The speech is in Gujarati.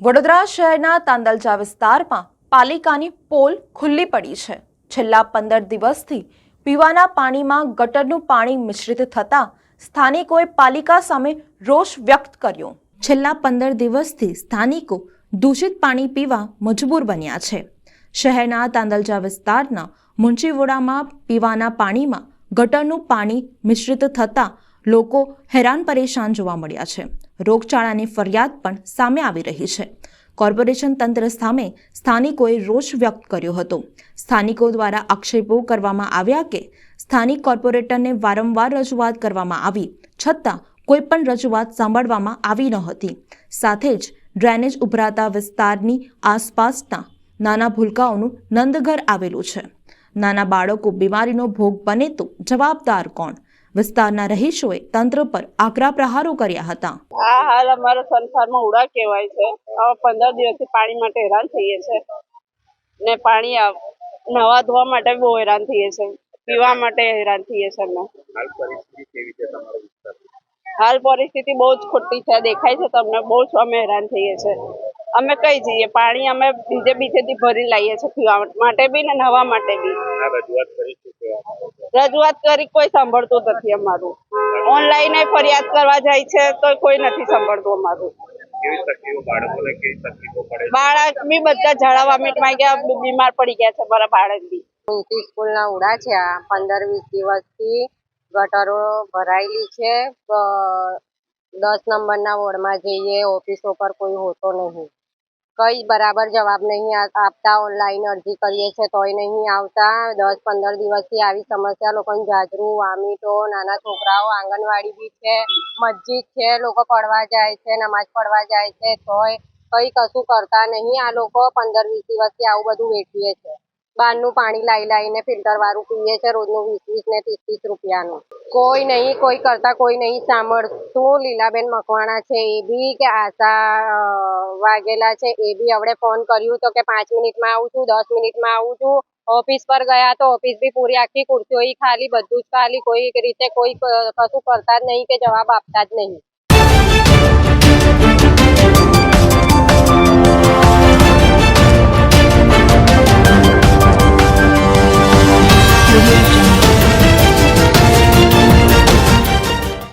વડોદરા શહેરના તાંદલજા વિસ્તારમાં પાલિકાની પોલ ખુલ્લી પડી છે। છેલ્લા 15 દિવસથી પીવાના પાણીમાં ગટરનું પાણી મિશ્રિત થતા સ્થાનિકોએ પાલિકા સામે રોષ વ્યક્ત કર્યો। છેલ્લા 15 દિવસથી સ્થાનિકો દૂષિત પાણી પીવા મજબૂર બન્યા છે। શહેરના તાંદલજા વિસ્તારના મુંચીવોડામાં પીવાના પાણીમાં ગટરનું પાણી મિશ્રિત થતા લોકો હેરાન પરેશાન જોવા મળ્યા છે। રોગચાળાની ફરિયાદ પણ સામે આવી રહી છે। કોર્પોરેશન તંત્ર સામે સ્થાનિકોએ રોષ વ્યક્ત કર્યો હતો। સ્થાનિકો દ્વારા આક્ષેપો કરવામાં આવ્યા કે સ્થાનિક કોર્પોરેટરને વારંવાર રજૂઆત કરવામાં આવી છતાં કોઈ પણ રજૂઆત સાંભળવામાં આવી ન હતી। સાથે જ ડ્રેનેજ ઉભરાતા વિસ્તારની આસપાસના નાના ભૂલકાઓનું નંદઘર આવેલું છે। નાના બાળકો બીમારીનો ભોગ બને તો જવાબદાર કોણ? વિસ્તારના રહીશોએ તંત્ર પર આકરા પ્રહારો કર્યા હતા। આ હાલ અમારો સંસારમાં ઉડા કહેવાય છે। હવે 15 દિવસથી પાણી માટે હેરાન થઈએ છે ને પાણી નવા ધોવા માટે બહુ હેરાન થઈએ છે, પીવા માટે હેરાન થઈએ છે। અમે હાલ પરિસ્થિતિ બહુ જ ખોટી છે, દેખાય છે તમને, બહુ જ અમે હેરાન થઈએ છે। અમે કઈ જઈએ, પાણી અમે બીજેથી ભરી લાવીએ છીએ, પીવા માટે બી ને નવા માટે બી। રજૂઆત કરી કોઈ સાંભળતું નથી અમારું। ઓનલાઈન ફરિયાદ કરવા જાય છે તો કોઈ નથી સાંભળતું અમારું। બાળક બી બધા ઝાડા વામિટમાં ગયા, બીમાર પડી ગયા છે મારા બાળક બી। સ્કૂલના ઉડા છે। આ 15-20 દિવસથી ગટરો ભરાયેલી છે। 10 નંબરના વોર્ડમાં જઈએ, ઓફિસો પર કોઈ હોતો નહીં, કઈ બરાબર જવાબ નહીં આપતા। ઓનલાઈન અરજી કરીએ છીએ તોય નહીં આવતા। 10-15 દિવસથી આવી સમસ્યા, લોકોને જાજરું, વામીટો, નાના છોકરાઓ, આંગણવાડી બી છે, મસ્જિદ છે, લોકો પડવા જાય છે, નમાજ પડવા જાય છે, તોય કઈ કશું કરતા નહીં। આ લોકો 15-20 દિવસથી આવું બધું વેઠીએ છે। બહારનું પાણી લાવીને ફિલ્ટર વાળું પીએ છે, રોજનું 20 ને 30 રૂપિયાનું। કોઈ નહીં, કોઈ કરતા કોઈ નહીં સાંભળતું। લીલાબેન મકવાણા છે એ બી, કે આશા વાઘેલા છે એ બી હવે ફોન કર્યું તો કે 5 મિનિટમાં આવું છું, 10 મિનિટમાં આવું છું। ઓફિસ પર ગયા તો ઓફિસ બી પૂરી આખી ખુરશીઓ ખાલી, બધું જ ખાલી, કોઈ રીતે કોઈ કશું કરતા જ નહીં કે જવાબ આપતા જ નહીં।